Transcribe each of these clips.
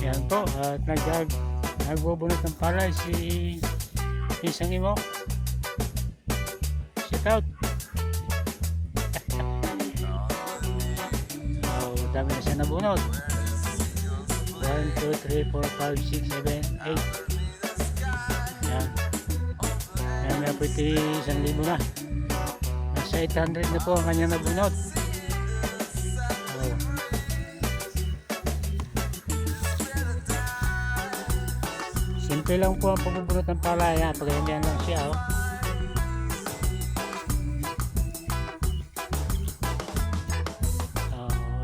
Yan po, at nagbubunot ng palay si isang imo. Shout out. So, dami na siya nabunot. 1, 2, 3, 4, 5, 6, 7, 8. Yan. Yan, may pwede 1,000 na. Nasa 800 na po ang kanyang nabunot. Simple lang po ang pagbubunot ng palaya. Pagganyan lang siya, oh.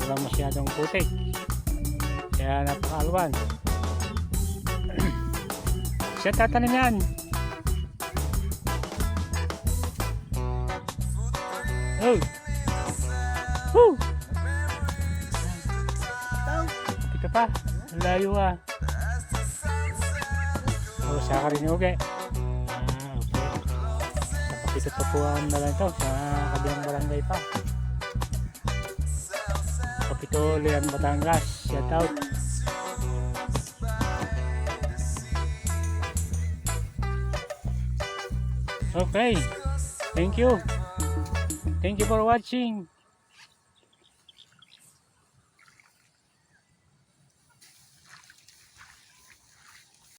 Walang masyadong putik. Kaya napakalwan. Siya tatanim yan. Oh! Woo! Ito pa. Layo ah. Oh, saka rin yung uge. Okay. Kapito pa po ang dalan ito sa kabilang barangay pa. Kapito, Lian, Batangas. Shout out. Okay. Thank you. Thank you for watching.